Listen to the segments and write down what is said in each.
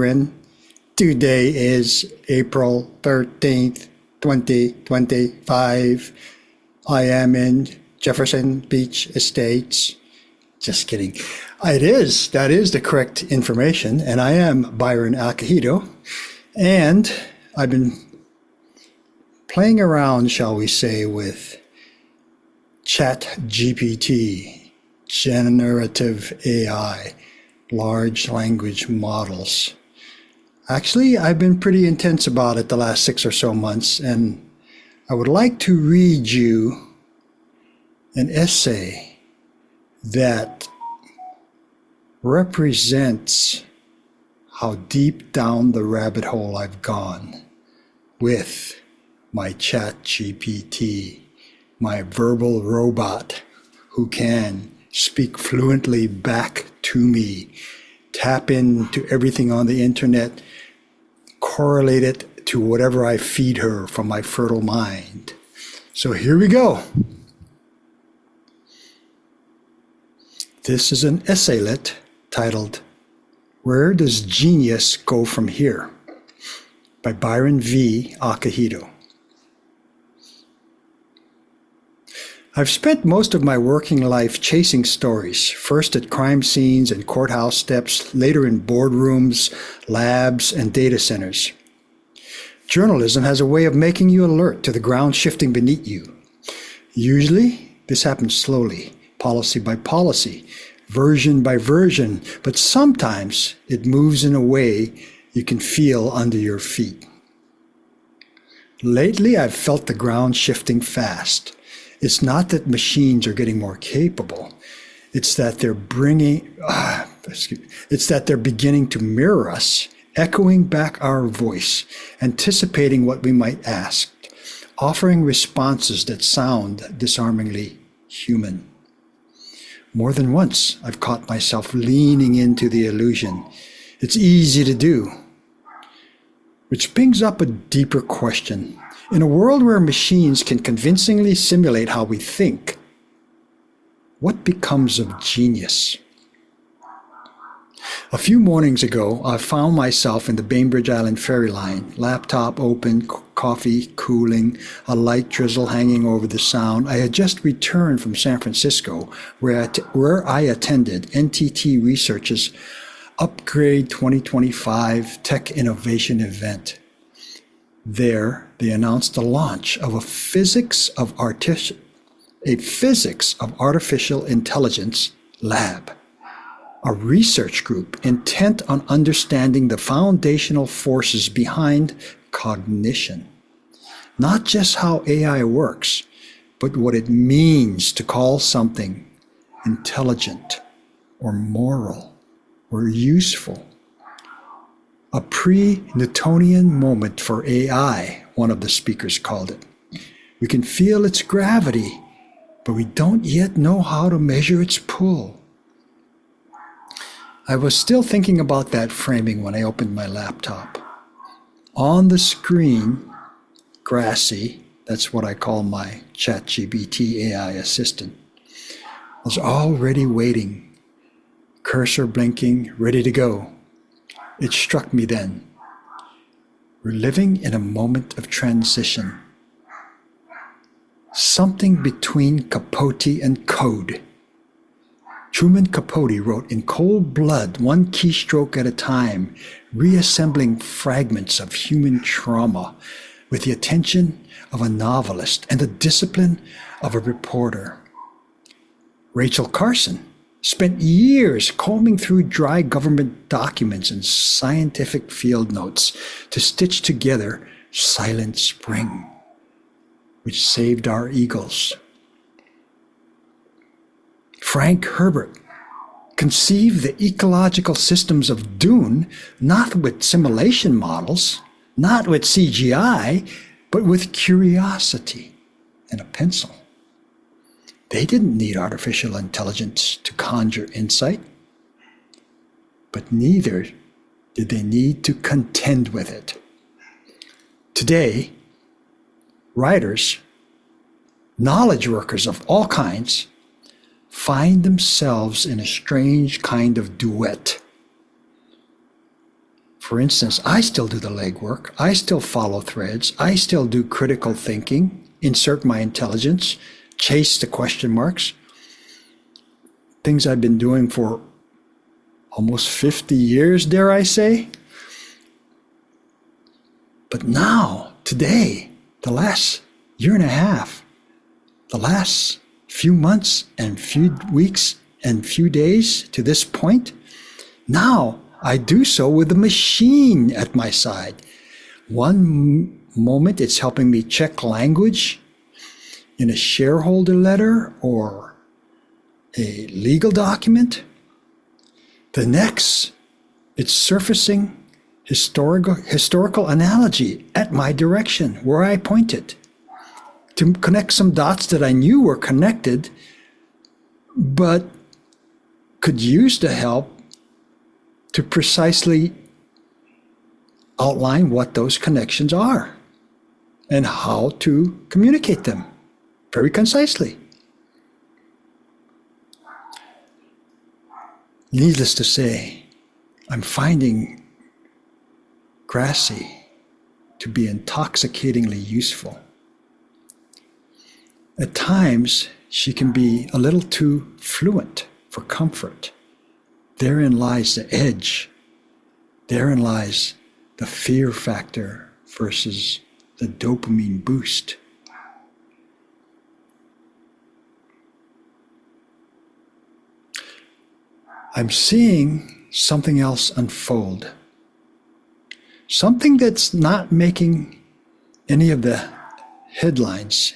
Byron. Today is April 13th, 2025. I am in Jefferson Beach Estates. Just kidding. That is the correct information. And I am Byron Acohido. And I've been playing around, shall we say, with ChatGPT, generative AI, large language models. Actually, I've been pretty intense about it the last 6 or so months, and I would like to read you an essay that represents how deep down the rabbit hole I've gone with my ChatGPT, my verbal robot who can speak fluently back to me, tap into everything on the internet, correlate it to whatever I feed her from my fertile mind. So here we go. This is an essaylet titled, "Where Does Genius Go From Here?" by Byron V. Acohido. I've spent most of my working life chasing stories, first at crime scenes and courthouse steps, later in boardrooms, labs, and data centers. Journalism has a way of making you alert to the ground shifting beneath you. Usually, this happens slowly, policy by policy, version by version, but sometimes it moves in a way you can feel under your feet. Lately, I've felt the ground shifting fast. It's not that machines are getting more capable. It's that they're beginning to mirror us, echoing back our voice, anticipating what we might ask, offering responses that sound disarmingly human. More than once, I've caught myself leaning into the illusion. It's easy to do. Which brings up a deeper question. In a world where machines can convincingly simulate how we think, what becomes of genius? A few mornings ago, I found myself in the Bainbridge Island ferry line, laptop open, coffee cooling, a light drizzle hanging over the sound. I had just returned from San Francisco, where I attended NTT Research's Upgrade 2025 Tech Innovation event. There, they announced the launch of a physics of artificial intelligence lab, a research group intent on understanding the foundational forces behind cognition. Not just how AI works, but what it means to call something intelligent or moral or useful. A pre-Newtonian moment for AI, one of the speakers called it. We can feel its gravity, but we don't yet know how to measure its pull. I was still thinking about that framing when I opened my laptop. On the screen, Grassy, that's what I call my ChatGPT AI assistant, was already waiting, cursor blinking, ready to go. It struck me then. We're living in a moment of transition. Something between Capote and code. Truman Capote wrote in cold blood, one keystroke at a time, reassembling fragments of human trauma with the attention of a novelist and the discipline of a reporter. Rachel Carson spent years combing through dry government documents and scientific field notes to stitch together Silent Spring, which saved our eagles. Frank Herbert conceived the ecological systems of Dune not with simulation models, not with CGI, but with curiosity and a pencil. They didn't need artificial intelligence to conjure insight, but neither did they need to contend with it. Today, writers, knowledge workers of all kinds, find themselves in a strange kind of duet. For instance, I still do the legwork. I still follow threads. I still do critical thinking, insert my intelligence, chase the question marks. Things I've been doing for almost 50 years, dare I say. But now, today, the last year and a half, the last few months and few weeks and few days to this point, now I do so with a machine at my side. One moment it's helping me check language in a shareholder letter or a legal document. The next, it's surfacing historical analogy at my direction where I pointed to connect some dots that I knew were connected, but could use the help to precisely outline what those connections are and how to communicate them very concisely. Needless to say, I'm finding Grassy to be intoxicatingly useful. At times, she can be a little too fluent for comfort. Therein lies the edge. Therein lies the fear factor versus the dopamine boost. I'm seeing something else unfold. Something that's not making any of the headlines,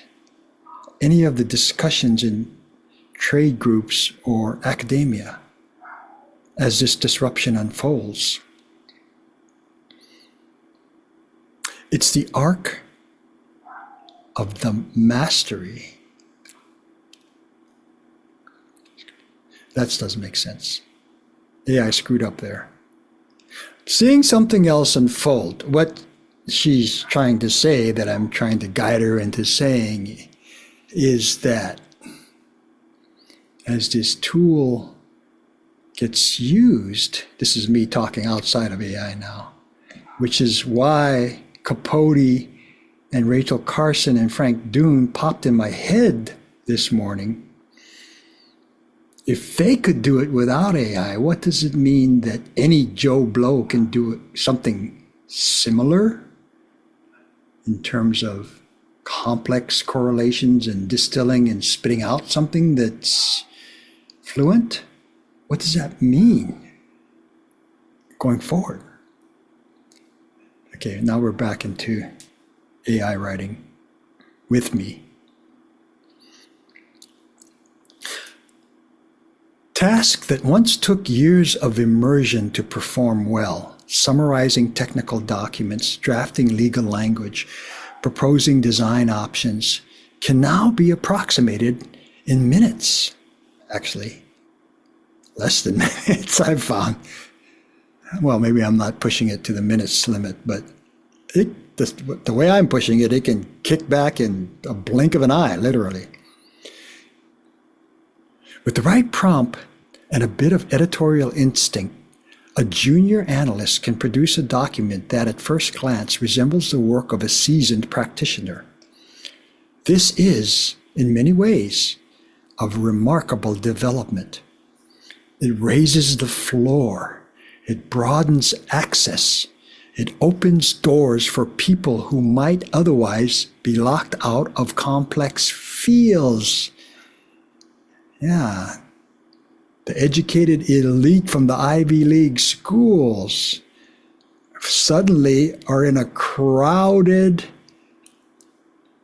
any of the discussions in trade groups or academia as this disruption unfolds. It's the arc of the mastery. That doesn't make sense. Yeah, I screwed up there. Seeing something else unfold. What she's trying to say, that I'm trying to guide her into saying, is that as this tool gets used, this is me talking outside of AI now, which is why Capote and Rachel Carson and Frank Dune popped in my head this morning. If they could do it without AI, what does it mean that any Joe Blow can do something similar in terms of complex correlations and distilling and spitting out something that's fluent? What does that mean going forward? Okay, now we're back into AI writing with me. Tasks that once took years of immersion to perform well, summarizing technical documents, drafting legal language, proposing design options, can now be approximated in minutes. Actually, less than minutes, I've found. Well, maybe I'm not pushing it to the minutes limit, but the way I'm pushing it, it can kick back in a blink of an eye, literally. With the right prompt and a bit of editorial instinct, a junior analyst can produce a document that at first glance resembles the work of a seasoned practitioner. This is, in many ways, of remarkable development. It raises the floor. It broadens access. It opens doors for people who might otherwise be locked out of complex fields. Yeah, the educated elite from the Ivy League schools suddenly are in a crowded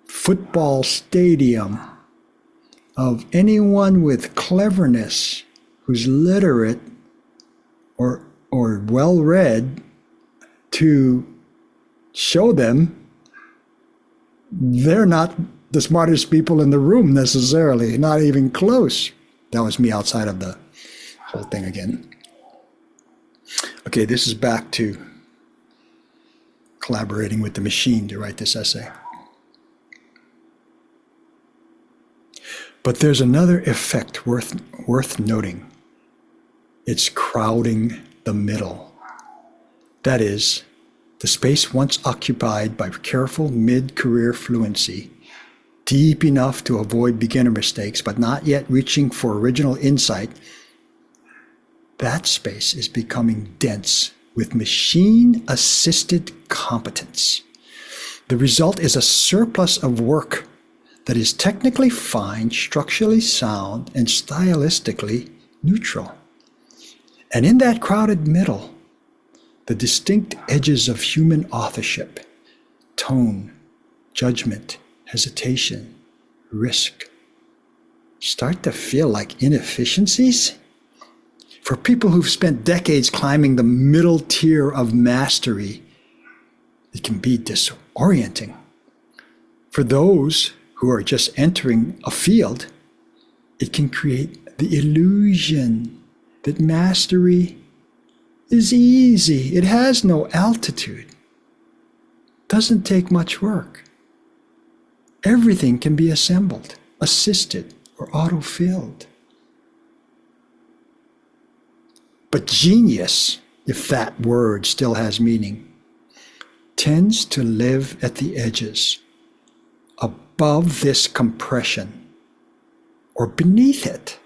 football stadium of anyone with cleverness who's literate or well-read to show them they're not the smartest people in the room necessarily, not even close. That was me outside of the whole thing again. Okay, this is back to collaborating with the machine to write this essay. But there's another effect worth noting. It's crowding the middle. That is, the space once occupied by careful mid-career fluency, deep enough to avoid beginner mistakes, but not yet reaching for original insight, that space is becoming dense with machine-assisted competence. The result is a surplus of work that is technically fine, structurally sound, and stylistically neutral. And in that crowded middle, the distinct edges of human authorship, tone, judgment, hesitation, risk, start to feel like inefficiencies. For people who've spent decades climbing the middle tier of mastery, it can be disorienting. For those who are just entering a field, it can create the illusion that mastery is easy. It has no altitude. Doesn't take much work. Everything can be assembled, assisted, or auto-filled. But genius, if that word still has meaning, tends to live at the edges, above this compression, or beneath it.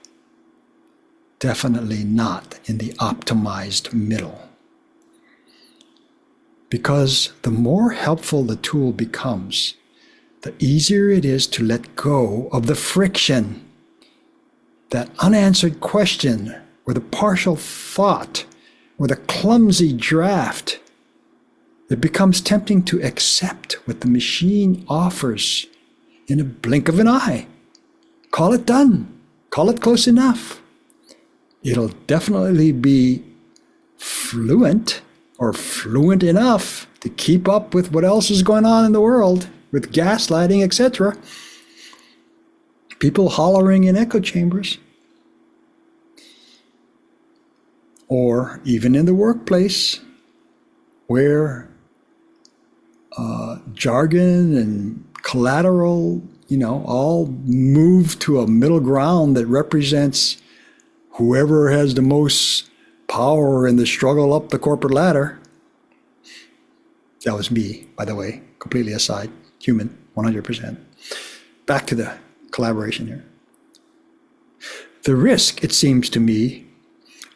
Definitely not in the optimized middle. Because the more helpful the tool becomes, the easier it is to let go of the friction, that unanswered question, or the partial thought, or the clumsy draft. It becomes tempting to accept what the machine offers in a blink of an eye. Call it done. Call it close enough. It'll definitely be fluent or fluent enough to keep up with what else is going on in the world, with gaslighting, etc. People hollering in echo chambers. Or even in the workplace, where jargon and collateral, all move to a middle ground that represents whoever has the most power in the struggle up the corporate ladder. That was me, by the way, completely aside, human, 100%. Back to the collaboration here. The risk, it seems to me,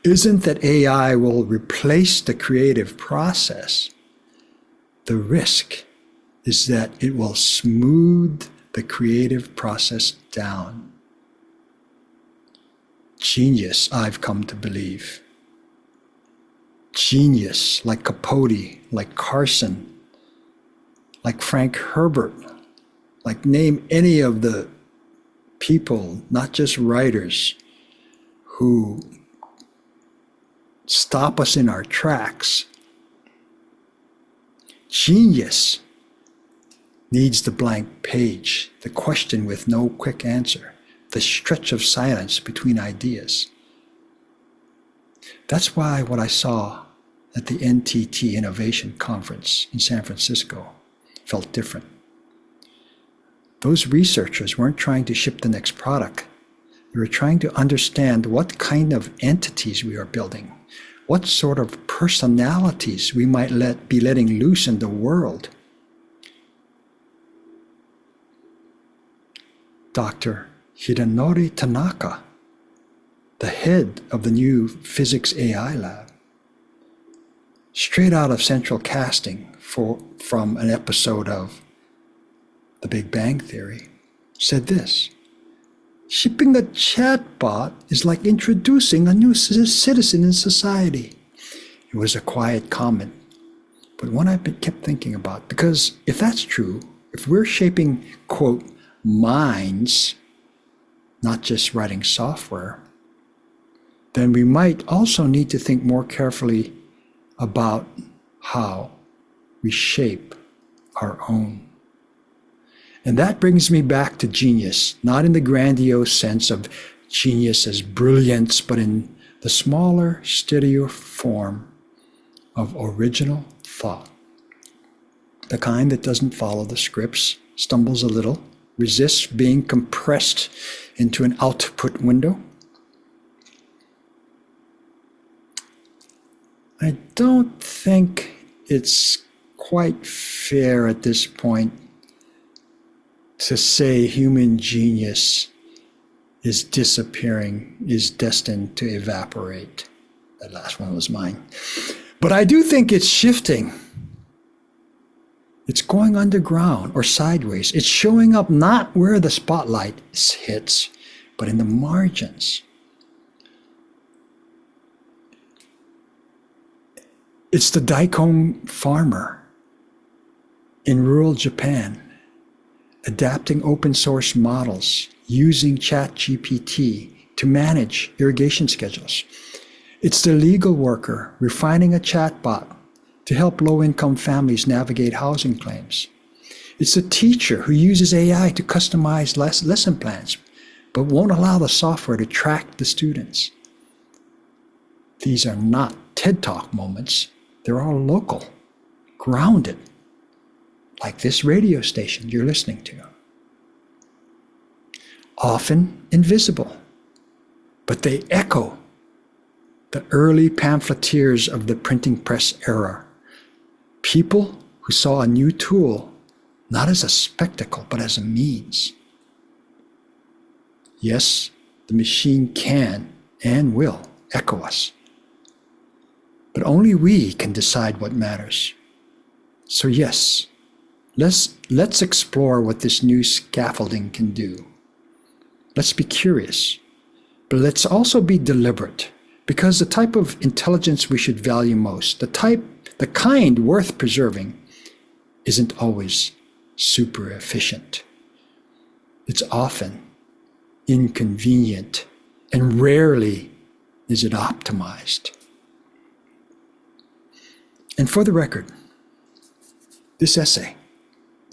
isn't that AI will replace the creative process. The risk is that it will smooth the creative process down. Genius, I've come to believe. Genius, like Capote, like Carson, like Frank Herbert, like name any of the people, not just writers, who stop us in our tracks. Genius needs the blank page, the question with no quick answer, the stretch of silence between ideas. That's why what I saw at the NTT Innovation Conference in San Francisco felt different. Those researchers weren't trying to ship the next product. They were trying to understand what kind of entities we are building, what sort of personalities we might be letting loose in the world. Dr. Hidenori Tanaka, the head of the new physics AI lab, straight out of Central Casting from an episode of The Big Bang Theory, said this: shipping a chatbot is like introducing a new citizen in society. It was a quiet comment, but one I've kept thinking about, because if that's true, if we're shaping, quote, minds, not just writing software, then we might also need to think more carefully about how we shape our own. And that brings me back to genius, not in the grandiose sense of genius as brilliance, but in the smaller, steadier form of original thought. The kind that doesn't follow the scripts, stumbles a little, resists being compressed into an output window. I don't think it's quite fair at this point to say human genius is disappearing, is destined to evaporate. That last one was mine. But I do think it's shifting. It's going underground or sideways. It's showing up not where the spotlight hits, but in the margins. It's the daikon farmer in rural Japan adapting open source models using ChatGPT to manage irrigation schedules. It's the legal worker refining a chatbot to help low-income families navigate housing claims. It's the teacher who uses AI to customize lesson plans, but won't allow the software to track the students. These are not TED Talk moments. They're all local, grounded, like this radio station you're listening to. Often invisible, but they echo the early pamphleteers of the printing press era. People who saw a new tool not as a spectacle, but as a means. Yes, the machine can and will echo us, but only we can decide what matters. So yes, let's explore what this new scaffolding can do. Let's be curious, but let's also be deliberate, because the type of intelligence we should value most, the kind worth preserving, isn't always super efficient. It's often inconvenient, and rarely is it optimized. And for the record, this essay,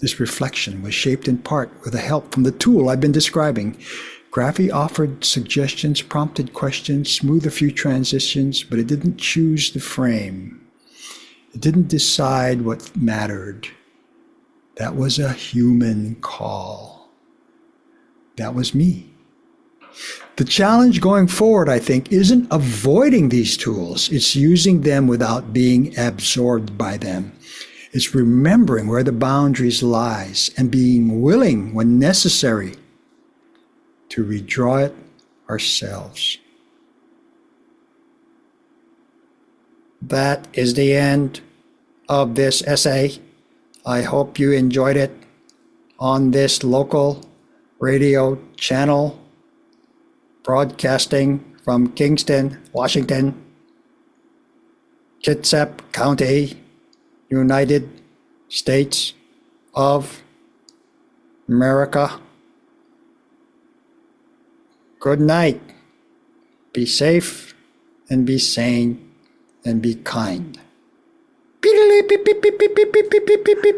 this reflection was shaped in part with the help from the tool I've been describing. Grassy offered suggestions, prompted questions, smoothed a few transitions, but it didn't choose the frame. It didn't decide what mattered. That was a human call. That was me. The challenge going forward, I think, isn't avoiding these tools. It's using them without being absorbed by them. It's remembering where the boundaries lies and being willing, when necessary, to redraw it ourselves. That is the end of this essay. I hope you enjoyed it on this local radio channel, broadcasting from Kingston, Washington, Kitsap County, United States of America. Good night. Be safe and be sane and be kind. Beep, beep, beep, beep, beep, beep, beep, beep, beep, beep.